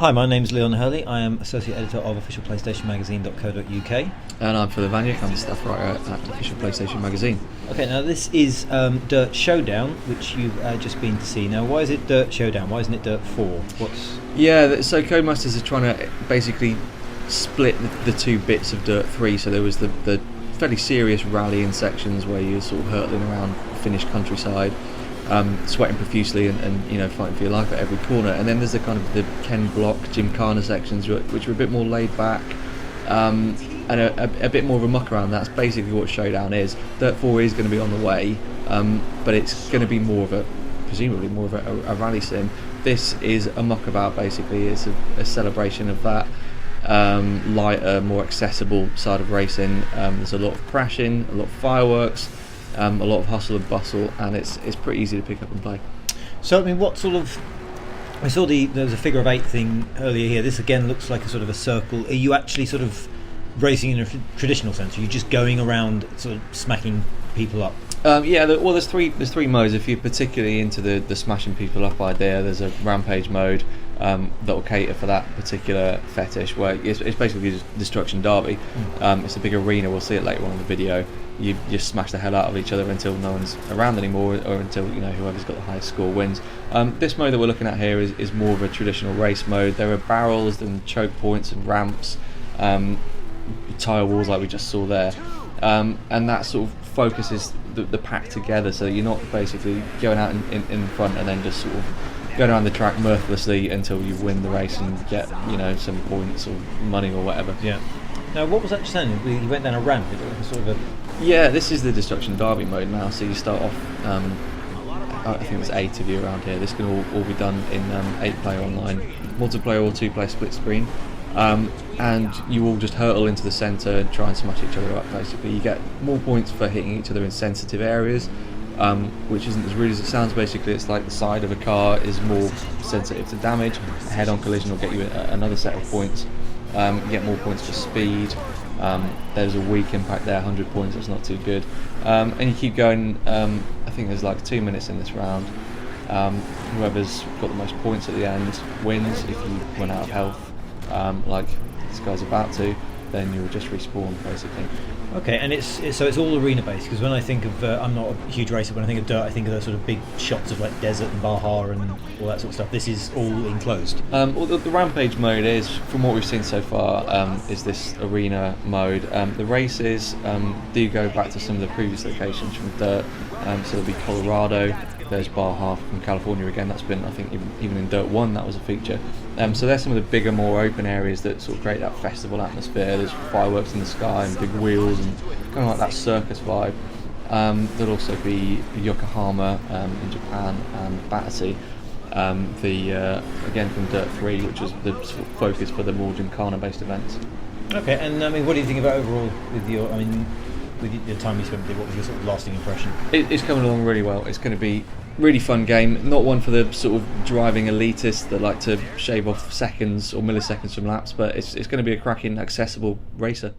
Hi, my name is Leon Hurley. I am Associate Editor of Official PlayStation Magazine.co.uk. And I'm Phil Vaniuk. I'm the staff writer at Official PlayStation Magazine. Okay, now this is Dirt Showdown, which you've just been to see. Now, why is it Dirt Showdown? Why isn't it Dirt 4? Yeah, so Codemasters are trying to basically split the two bits of Dirt 3. So there was the fairly serious rallying sections where you're sort of hurtling around Finnish countryside, sweating profusely and fighting for your life at every corner. And then there's the kind of the Ken Block, Gymkhana sections, which are a bit more laid back, and a bit more of a muck around. That's basically what Showdown is. Dirt 4 is going to be on the way, but it's going to be presumably more of a rally sim. This is a muck about, basically. It's a celebration of that lighter, more accessible side of racing. There's a lot of crashing, a lot of fireworks, a lot of hustle and bustle, and it's pretty easy to pick up and play. So, I mean, what sort of... I saw there's a figure of 8 thing earlier here. This again looks like a sort of a circle. Are you actually sort of racing in a traditional sense? Are you just going around sort of smacking people up? There's three modes. If you're particularly into the smashing people up idea, there's a rampage mode that will cater for that particular fetish, where it's basically just destruction derby. It's a big arena. We'll see it later on in the video. You just smash the hell out of each other until no one's around anymore, or until whoever's got the highest score wins. This mode that we're looking at here is more of a traditional race mode. There are barrels and choke points and ramps, tire walls like we just saw there, and that sort of focuses the pack together, so that you're not basically going out in front and then just sort of going around the track mirthlessly until you win the race and get some points or money or whatever. Yeah. Now, what was that just saying? You went down a ramp. It was sort of a... Yeah, this is the destruction derby mode now. So you start off. I think there's 8 of you around here. This can all be done in 8-player online, multiplayer or 2-player split screen. And you all just hurtle into the centre and try and smash each other up. Basically, you get more points for hitting each other in sensitive areas, which isn't as rude as it sounds. Basically, it's like the side of a car is more sensitive to damage. A head-on collision will get you another set of points. You get more points for speed. There's a weak impact there, 100 points. That's not too good. And you keep going. I think there's like 2 minutes in this round. Whoever's got the most points at the end wins. If you run out of health, like this guy's about to, then you'll just respawn, basically. Okay, and it's all arena based, because when I think of I'm not a huge racer. When I think of Dirt, I think of those sort of big shots of like desert and Baja and all that sort of stuff. This is all enclosed. Well, the rampage mode is, from what we've seen so far, is this arena mode. The races do go back to some of the previous locations from Dirt. So there'll be Colorado. There's Baja from California again. That's been, I think, even in Dirt 1 that was a feature. So there's some of the bigger, more open areas that sort of create that festival atmosphere. There's fireworks in the sky and big wheels and kind of like that circus vibe. There'll also be Yokohama in Japan and Battersea, again from Dirt 3, which was the sort of focus for the more Gymkhana based events. Okay, and I mean, what do you think about overall with your time you spent with it? What was your sort of lasting impression? It's coming along really well. It's going to be really fun game, not one for the sort of driving elitists that like to shave off seconds or milliseconds from laps, but it's going to be a cracking, accessible racer.